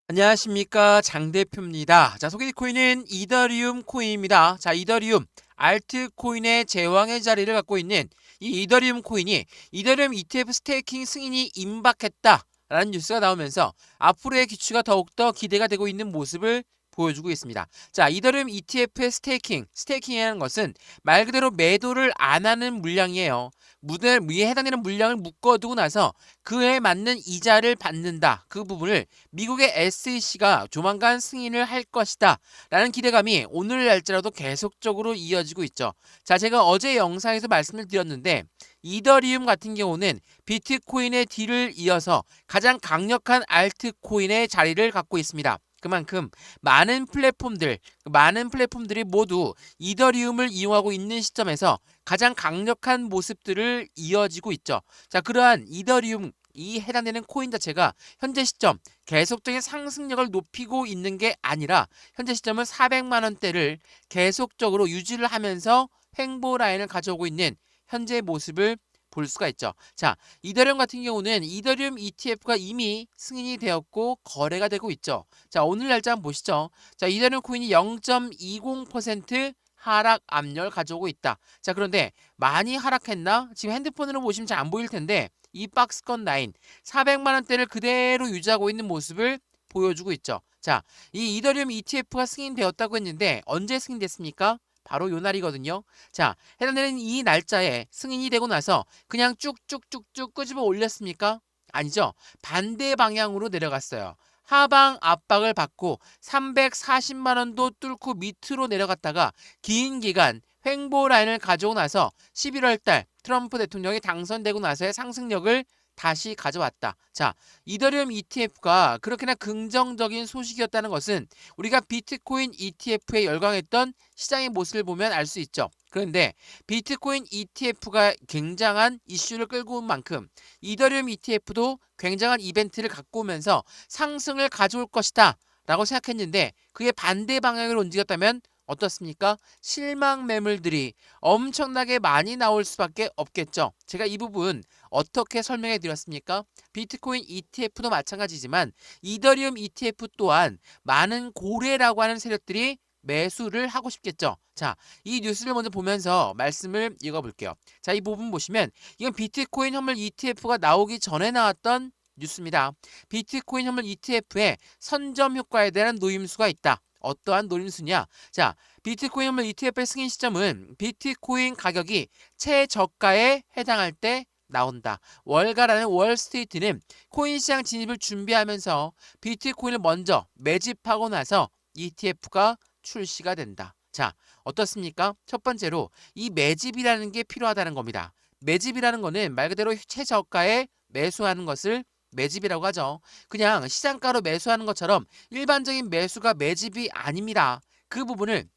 안녕하십니까, 장 대표입니다. 자, 소개 코인은 이더리움 코인입니다. 자, 이더리움 알트코인의 제왕의 자리를 갖고 있는 이 이더리움 코인이 이더리움 ETF 스테이킹 승인이 임박했다라는 뉴스가 나오면서 앞으로의 기추가 더욱더 기대가 되고 있는 모습을 보여주고 있습니다. 자, 이더리움 ETF의 스테이킹이라는 것은 말 그대로 매도를 안 하는 물량이에요. 위에 해당되는 물량을 묶어두고 나서 그에 맞는 이자를 받는다. 그 부분을 미국의 SEC가 조만간 승인을 할 것이다 라는 기대감이 오늘 날짜로도 계속적으로 이어지고 있죠. 자, 제가 어제 영상에서 말씀을 드렸는데 이더리움 같은 경우는 비트코인의 뒤를 이어서 가장 강력한 알트코인의 자리를 갖고 있습니다. 그만큼 많은 플랫폼들이 모두 이더리움을 이용하고 있는 시점에서 가장 강력한 모습들을 이어지고 있죠. 자, 그러한 이더리움 이 해당되는 코인 자체가 현재 시점 계속적인 상승력을 높이고 있는 게 아니라 현재 시점은 400만 원대를 계속적으로 유지를 하면서 횡보 라인을 가져오고 있는 현재의 모습을 볼 수가 있죠. 자, 이더리움 같은 경우는 이더리움 ETF가 이미 승인이 되었고 거래가 되고 있죠. 자, 오늘 날짜 한번 보시죠. 자, 이더리움 코인이 0.20% 하락 압력을 가져오고 있다. 자, 그런데 많이 하락했나? 지금 핸드폰으로 보시면 잘 안 보일 텐데 이 박스권 라인 400만 원대를 그대로 유지하고 있는 모습을 보여주고 있죠. 자, 이 이더리움 ETF가 승인되었다고 했는데 언제 승인됐습니까? 바로 요 날이거든요. 자, 해당되는 이 날짜에 승인이 되고 나서 그냥 쭉쭉쭉쭉 끄집어 올렸습니까? 아니죠. 반대 방향으로 내려갔어요. 하방 압박을 받고 340만 원도 뚫고 밑으로 내려갔다가 긴 기간 횡보 라인을 가져오고 나서 11월 달 트럼프 대통령이 당선되고 나서의 상승력을 다시 가져왔다. 자, 이더리움 ETF가 그렇게나 긍정적인 소식이었다는 것은 우리가 비트코인 ETF에 열광했던 시장의 모습을 보면 알 수 있죠. 그런데 비트코인 ETF가 굉장한 이슈를 끌고 온 만큼 이더리움 ETF도 굉장한 이벤트를 갖고 오면서 상승을 가져올 것이다 라고 생각했는데 그게 반대 방향으로 움직였다면 어떻습니까? 실망 매물들이 엄청나게 많이 나올 수밖에 없겠죠. 제가 이 부분 어떻게 설명해 드렸습니까? 비트코인 ETF도 마찬가지지만 이더리움 ETF 또한 많은 고래라고 하는 세력들이 매수를 하고 싶겠죠. 자, 이 뉴스를 먼저 보면서 말씀을 읽어볼게요. 자, 이 부분 보시면 이건 비트코인 현물 ETF가 나오기 전에 나왔던 뉴스입니다. 비트코인 현물 ETF에 선점 효과에 대한 노임수가 있다. 어떠한 노림수냐? 자, 비트코인 현물 ETF의 승인 시점은 비트코인 가격이 최저가에 해당할 때 나온다. 월가라는 월스트리트는 코인 시장 진입을 준비하면서 비트코인을 먼저 매집하고 나서 ETF가 출시가 된다. 자, 어떻습니까? 첫 번째로 이 매집이라는 게 필요하다는 겁니다. 매집이라는 거는 말 그대로 최저가에 매수하는 것을 매집이라고 하죠. 그냥 시장가로 매수하는 것처럼 일반적인 매수가 매집이 아닙니다. 그 부분을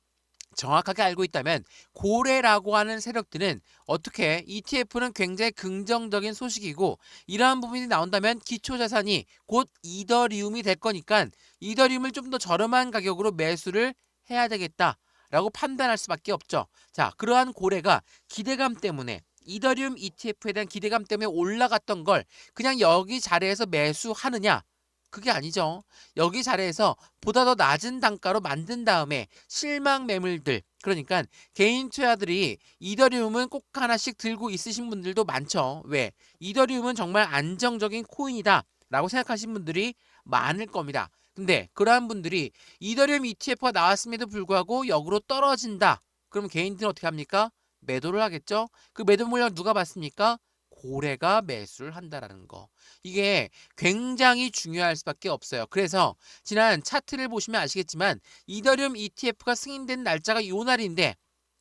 정확하게 알고 있다면 고래라고 하는 세력들은 어떻게 ETF는 굉장히 긍정적인 소식이고 이러한 부분이 나온다면 기초자산이 곧 이더리움이 될 거니까 이더리움을 좀 더 저렴한 가격으로 매수를 해야 되겠다라고 판단할 수밖에 없죠. 자, 그러한 고래가 기대감 때문에 이더리움 ETF에 대한 기대감 때문에 올라갔던 걸 그냥 여기 자리에서 매수하느냐? 그게 아니죠. 여기 자리에서 보다 더 낮은 단가로 만든 다음에 실망 매물들, 그러니까 개인 투자들이 이더리움은 꼭 하나씩 들고 있으신 분들도 많죠. 왜? 이더리움은 정말 안정적인 코인이다 라고 생각하신 분들이 많을 겁니다. 근데 그러한 분들이 이더리움 ETF가 나왔음에도 불구하고 역으로 떨어진다. 그럼 개인들은 어떻게 합니까? 매도를 하겠죠. 그 매도 물량 누가 받습니까? 고래가 매수를 한다라는 거. 이게 굉장히 중요할 수밖에 없어요. 그래서 지난 차트를 보시면 아시겠지만 이더리움 ETF가 승인된 날짜가 요 날인데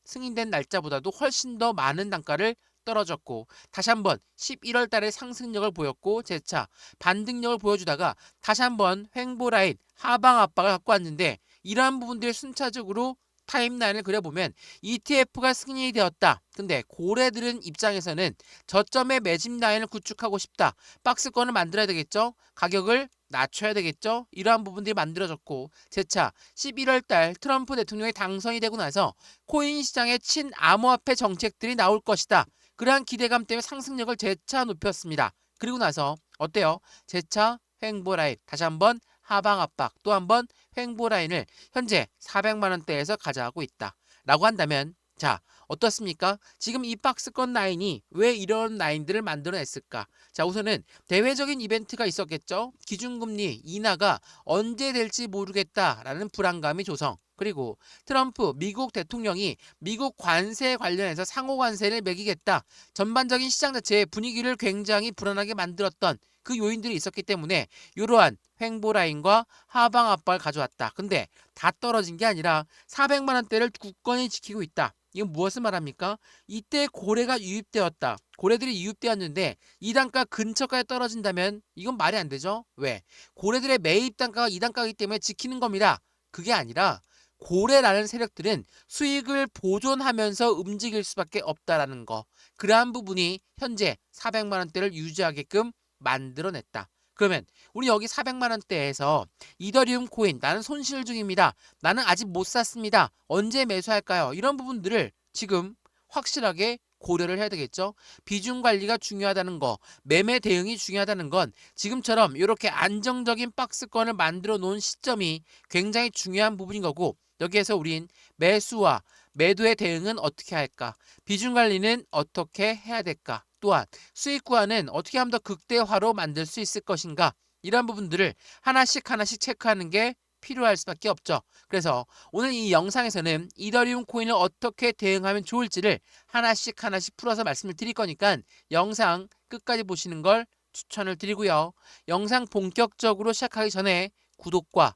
승인된 날짜보다도 훨씬 더 많은 단가를 떨어졌고 다시 한번 11월 달에 상승력을 보였고 재차 반등력을 보여주다가 다시 한번 횡보 라인 하방 압박을 갖고 왔는데 이러한 부분들을 순차적으로 타임라인을 그려보면 ETF가 승인이 되었다. 근데 고래들은 입장에서는 저점의 매집 라인을 구축하고 싶다. 박스권을 만들어야 되겠죠. 가격을 낮춰야 되겠죠. 이러한 부분들이 만들어졌고 재차 11월 달 트럼프 대통령이 당선이 되고 나서 코인 시장의 친암호화폐 정책들이 나올 것이다. 그러한 기대감 때문에 상승력을 재차 높였습니다. 그리고 나서 어때요? 재차 횡보 라인 다시 한번 하방 압박, 또 한 번 횡보 라인을 현재 400만 원대에서 가져가고 있다. 라고 한다면 자, 어떻습니까? 지금 이 박스권 라인이 왜 이런 라인들을 만들어냈을까? 자, 우선은 대외적인 이벤트가 있었겠죠. 기준금리 인하가 언제 될지 모르겠다라는 불안감이 조성. 그리고 트럼프 미국 대통령이 미국 관세 관련해서 상호 관세를 매기겠다. 전반적인 시장 자체의 분위기를 굉장히 불안하게 만들었던 그 요인들이 있었기 때문에 이러한 횡보 라인과 하방 압박을 가져왔다. 근데 다 떨어진 게 아니라 400만 원대를 굳건히 지키고 있다. 이건 무엇을 말합니까? 이때 고래가 유입되었다. 고래들이 유입되었는데 이 단가 근처까지 떨어진다면 이건 말이 안 되죠. 왜? 고래들의 매입 단가가 이 단가이기 때문에 지키는 겁니다. 그게 아니라 고래라는 세력들은 수익을 보존하면서 움직일 수밖에 없다라는 거. 그러한 부분이 현재 400만 원대를 유지하게끔 만들어냈다. 그러면 우리 여기 400만 원대에서 이더리움 코인 나는 손실 중입니다. 나는 아직 못 샀습니다. 언제 매수할까요? 이런 부분들을 지금 확실하게 고려를 해야 되겠죠. 비중 관리가 중요하다는 거, 매매 대응이 중요하다는 건 지금처럼 이렇게 안정적인 박스권을 만들어 놓은 시점이 굉장히 중요한 부분인 거고, 여기에서 우린 매수와 매도의 대응은 어떻게 할까? 비중 관리는 어떻게 해야 될까? 또한 수익 구간은 어떻게 하면 더 극대화로 만들 수 있을 것인가? 이런 부분들을 하나씩 하나씩 체크하는 게 필요할 수밖에 없죠. 그래서 오늘 이 영상에서는 이더리움 코인을 어떻게 대응하면 좋을지를 하나씩 하나씩 풀어서 말씀을 드릴 거니까 영상 끝까지 보시는 걸 추천을 드리고요. 영상 본격적으로 시작하기 전에 구독과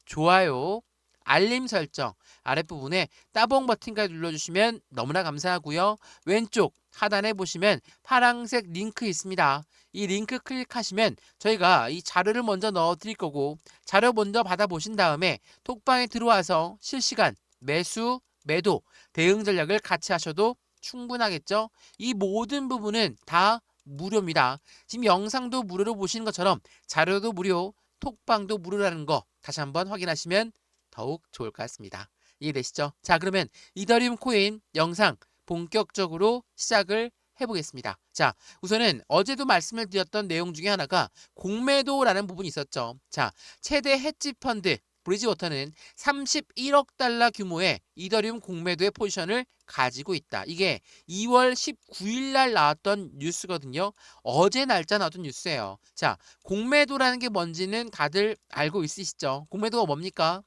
좋아요, 알림 설정 아랫부분에 따봉 버튼까지 눌러주시면 너무나 감사하고요. 왼쪽 하단에 보시면 파란색 링크 있습니다. 이 링크 클릭하시면 저희가 이 자료를 먼저 넣어 드릴 거고, 자료 먼저 받아보신 다음에 톡방에 들어와서 실시간 매수, 매도, 대응 전략을 같이 하셔도 충분하겠죠. 이 모든 부분은 다 무료입니다. 지금 영상도 무료로 보시는 것처럼 자료도 무료, 톡방도 무료라는 거 다시 한번 확인하시면 더욱 좋을 것 같습니다. 이해되시죠? 자, 그러면 이더리움 코인 영상 본격적으로 시작을 해보겠습니다. 자, 우선은 어제도 말씀을 드렸던 내용 중에 하나가 공매도라는 부분이 있었죠. 자, 최대 헤지 펀드 브리지워터는 31억 달러 규모의 이더리움 공매도의 포지션을 가지고 있다. 이게 2월 19일 날 나왔던 뉴스거든요. 어제 날짜 나왔던 뉴스예요. 자, 공매도라는 게 뭔지는 다들 알고 있으시죠? 공매도가 뭡니까?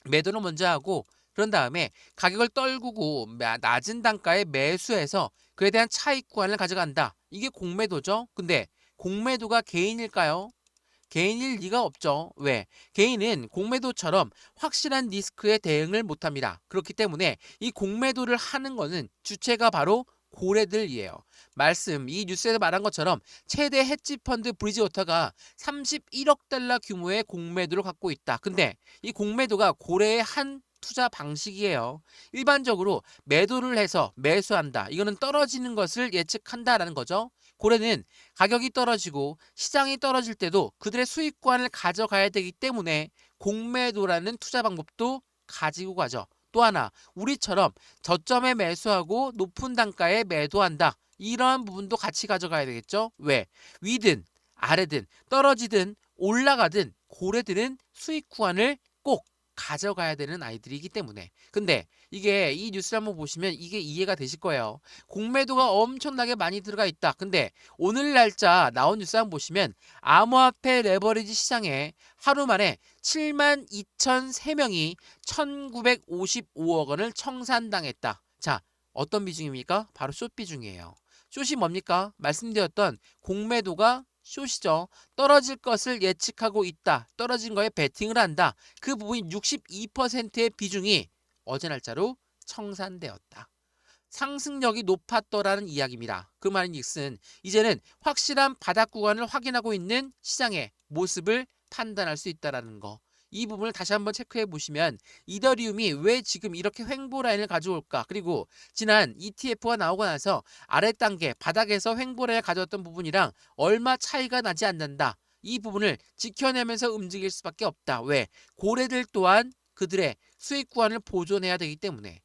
매도를 먼저 하고 그런 다음에 가격을 떨구고 낮은 단가에 매수해서 그에 대한 차익 구간을 가져간다. 이게 공매도죠. 근데 공매도가 개인일까요? 개인일 리가 없죠. 왜? 개인은 공매도처럼 확실한 리스크에 대응을 못합니다. 그렇기 때문에 이 공매도를 하는 것은 주체가 바로 고래들이에요. 이 뉴스에서 말한 것처럼 최대 헤지펀드 브리지워터가 31억 달러 규모의 공매도를 갖고 있다. 근데 이 공매도가 고래의 한 투자 방식이에요. 일반적으로 매도를 해서 매수한다. 이거는 떨어지는 것을 예측한다라는 거죠. 고래는 가격이 떨어지고 시장이 떨어질 때도 그들의 수익권을 가져가야 되기 때문에 공매도라는 투자 방법도 가지고 가죠. 또 하나, 우리처럼 저점에 매수하고 높은 단가에 매도한다. 이러한 부분도 같이 가져가야 되겠죠. 왜? 위든 아래든 떨어지든 올라가든 고래들은 수익 구간을 꼭 가져가야 되는 아이들이기 때문에. 근데 이게 이 뉴스를 한번 보시면 이게 이해가 되실 거예요. 공매도가 엄청나게 많이 들어가 있다. 근데 오늘 날짜 나온 뉴스 한번 보시면 암호화폐 레버리지 시장에 하루 만에 72,003명이 1,955억 원을 청산당했다. 자, 어떤 비중입니까? 바로 숏 비중이에요. 숏이 뭡니까? 말씀드렸던 공매도가 숏이죠. 떨어질 것을 예측하고 있다. 떨어진 거에 베팅을 한다. 그 부분이 62%의 비중이 어제 날짜로 청산되었다. 상승력이 높았더라는 이야기입니다. 그 말인즉슨 이제는 확실한 바닥 구간을 확인하고 있는 시장의 모습을 판단할 수 있다는 거. 이 부분을 다시 한번 체크해 보시면 이더리움이 왜 지금 이렇게 횡보 라인을 가져올까? 그리고 지난 ETF가 나오고 나서 아래 단계 바닥에서 횡보 라인을 가져왔던 부분이랑 얼마 차이가 나지 않는다. 이 부분을 지켜내면서 움직일 수밖에 없다. 왜? 고래들 또한 그들의 수익 구간을 보존해야 되기 때문에.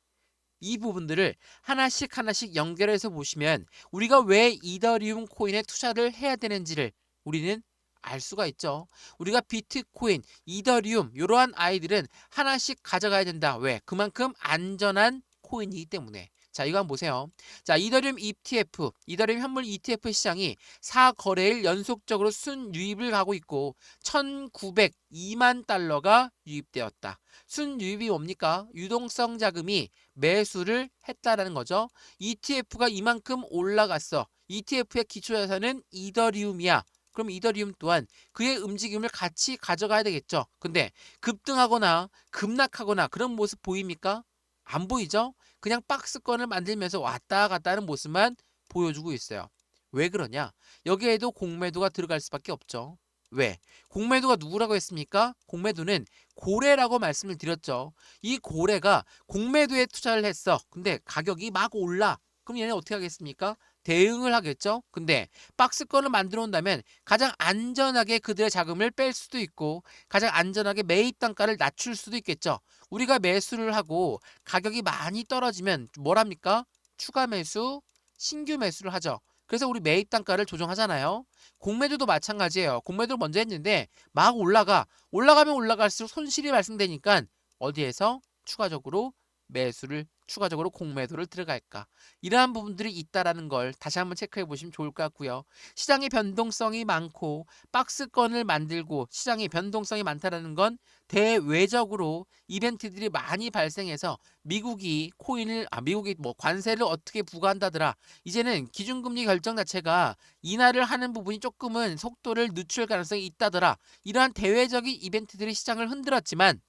이 부분들을 하나씩 하나씩 연결해서 보시면 우리가 왜 이더리움 코인에 투자를 해야 되는지를 우리는 알 수가 있죠. 우리가 비트코인, 이더리움 이러한 아이들은 하나씩 가져가야 된다. 왜? 그만큼 안전한 코인이기 때문에. 자, 이거 한번 보세요. 자, 이더리움 ETF, 이더리움 현물 ETF 시장이 4거래일 연속적으로 순유입을 가고 있고 1,902만 달러가 유입되었다. 순유입이 뭡니까? 유동성 자금이 매수를 했다라는 거죠. ETF가 이만큼 올라갔어. ETF의 기초자산은 이더리움이야. 그럼 이더리움 또한 그의 움직임을 같이 가져가야 되겠죠. 근데 급등하거나 급락하거나 그런 모습 보입니까? 안 보이죠? 그냥 박스권을 만들면서 왔다 갔다 하는 모습만 보여주고 있어요. 왜 그러냐? 여기에도 공매도가 들어갈 수밖에 없죠. 왜? 공매도가 누구라고 했습니까? 공매도는 고래라고 말씀을 드렸죠. 이 고래가 공매도에 투자를 했어. 근데 가격이 막 올라. 그럼 얘네 어떻게 하겠습니까? 대응을 하겠죠. 근데 박스권을 만들어 온다면 가장 안전하게 그들의 자금을 뺄 수도 있고 가장 안전하게 매입 단가를 낮출 수도 있겠죠. 우리가 매수를 하고 가격이 많이 떨어지면 뭘 합니까? 추가 매수, 신규 매수를 하죠. 그래서 우리 매입 단가를 조정하잖아요. 공매도도 마찬가지예요. 공매도를 먼저 했는데 막 올라가면 올라갈수록 손실이 발생되니까 어디에서 추가적으로 매수를 추가적으로 공매도를 들어갈까? 이러한 부분들이 있다라는 걸 다시 한번 체크해 보시면 좋을 것 같고요. 시장의 변동성이 많고 박스권을 만들고 시장의 변동성이 많다라는 건 대외적으로 이벤트들이 많이 발생해서 미국이 뭐 관세를 어떻게 부과한다더라. 이제는 기준금리 결정 자체가 인하를 하는 부분이 조금은 속도를 늦출 가능성이 있다더라. 이러한 대외적인 이벤트들이 시장을 흔들었지만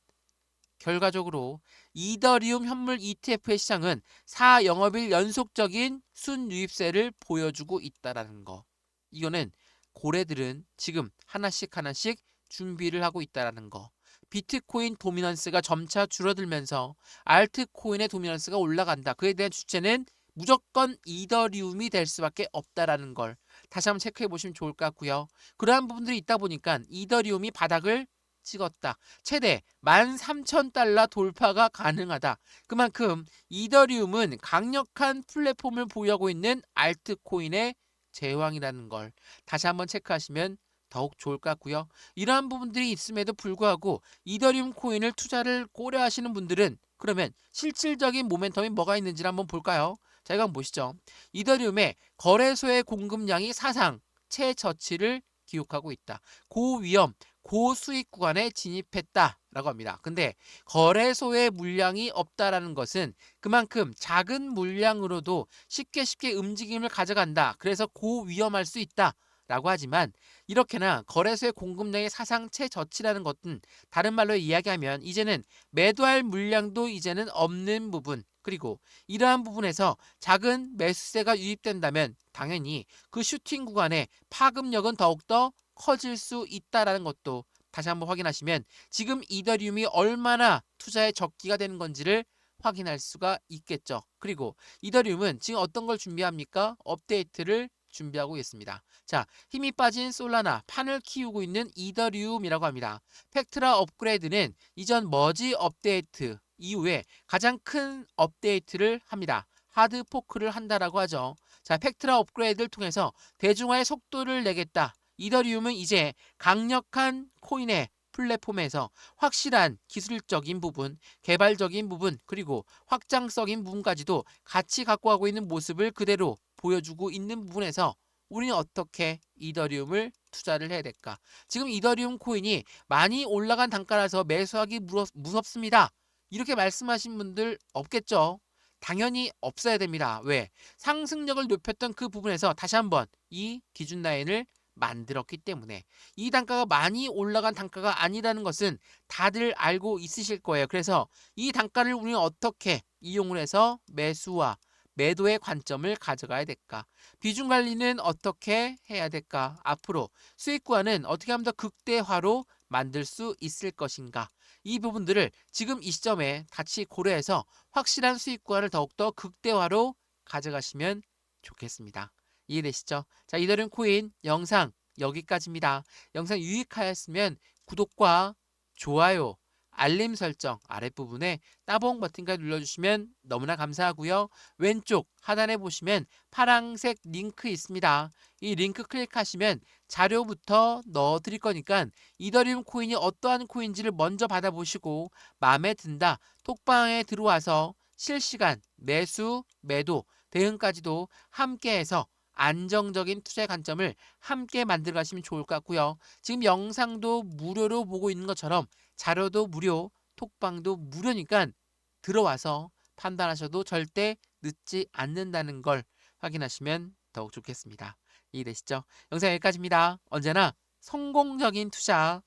결과적으로 이더리움 현물 ETF의 시장은 4영업일 연속적인 순유입세를 보여주고 있다라는 거. 이거는 고래들은 지금 하나씩 하나씩 준비를 하고 있다라는 거. 비트코인 도미넌스가 점차 줄어들면서 알트코인의 도미넌스가 올라간다. 그에 대한 주체는 무조건 이더리움이 될 수밖에 없다라는 걸 다시 한번 체크해 보시면 좋을 것 같고요. 그러한 부분들이 있다 보니까 이더리움이 바닥을 찍었다. 최대 13,000달러 돌파가 가능하다. 그만큼 이더리움은 강력한 플랫폼을 보유하고 있는 알트코인의 제왕이라는 걸 다시 한번 체크하시면 더욱 좋을 것 같고요. 이러한 부분들이 있음에도 불구하고 이더리움 코인을 투자를 고려하시는 분들은 그러면 실질적인 모멘텀이 뭐가 있는지를 한번 볼까요? 자, 이거 한번 보시죠. 이더리움의 거래소의 공급량이 사상 최저치를 기록하고 있다. 고위험, 고수익 구간에 진입했다라고 합니다. 근데 거래소의 물량이 없다라는 것은 그만큼 작은 물량으로도 쉽게 움직임을 가져간다. 그래서 고위험할 수 있다. 라고 하지만 이렇게나 거래소의 공급량이 사상 최저치라는 것은 다른 말로 이야기하면 이제는 매도할 물량도 이제는 없는 부분 그리고 이러한 부분에서 작은 매수세가 유입된다면 당연히 그 슈팅 구간의 파급력은 더욱더 커질 수 있다라는 것도 다시 한번 확인하시면 지금 이더리움이 얼마나 투자의 적기가 되는 건지를 확인할 수가 있겠죠. 그리고 이더리움은 지금 어떤 걸 준비합니까? 업데이트를 준비하고 있습니다. 자, 힘이 빠진 솔라나 판을 키우고 있는 이더리움이라고 합니다. 팩트라 업그레이드는 이전 머지 업데이트 이후에 가장 큰 업데이트를 합니다. 하드 포크를 한다라고 하죠. 자, 팩트라 업그레이드를 통해서 대중화의 속도를 내겠다. 이더리움은 이제 강력한 코인의 플랫폼에서 확실한 기술적인 부분, 개발적인 부분, 그리고 확장적인 부분까지도 같이 갖고 가고 있는 모습을 그대로 보여주고 있는 부분에서 우리는 어떻게 이더리움을 투자를 해야 될까? 지금 이더리움 코인이 많이 올라간 단가라서 매수하기 무섭습니다. 이렇게 말씀하신 분들 없겠죠? 당연히 없어야 됩니다. 왜? 상승력을 높였던 그 부분에서 다시 한번 이 기준 라인을 만들었기 때문에 이 단가가 많이 올라간 단가가 아니라는 것은 다들 알고 있으실 거예요. 그래서 이 단가를 우리는 어떻게 이용을 해서 매수와 매도의 관점을 가져가야 될까? 비중 관리는 어떻게 해야 될까? 앞으로 수익 구간은 어떻게 하면 더 극대화로 만들 수 있을 것인가? 이 부분들을 지금 이 시점에 같이 고려해서 확실한 수익 구간을 더욱더 극대화로 가져가시면 좋겠습니다. 이해되시죠? 자, 이더리움 코인 영상 여기까지입니다. 영상 유익하였으면 구독과 좋아요, 알림 설정 아랫부분에 따봉 버튼까지 눌러주시면 너무나 감사하고요. 왼쪽 하단에 보시면 파란색 링크 있습니다. 이 링크 클릭하시면 자료부터 넣어드릴 거니까 이더리움 코인이 어떠한 코인지를 먼저 받아보시고 마음에 든다 톡방에 들어와서 실시간 매수, 매도, 대응까지도 함께해서 안정적인 투자의 관점을 함께 만들어 가시면 좋을 것 같고요. 지금 영상도 무료로 보고 있는 것처럼 자료도 무료, 톡방도 무료니까 들어와서 판단하셔도 절대 늦지 않는다는 걸 확인하시면 더욱 좋겠습니다. 이해되시죠? 영상 여기까지입니다. 언제나 성공적인 투자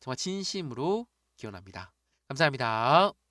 정말 진심으로 기원합니다. 감사합니다.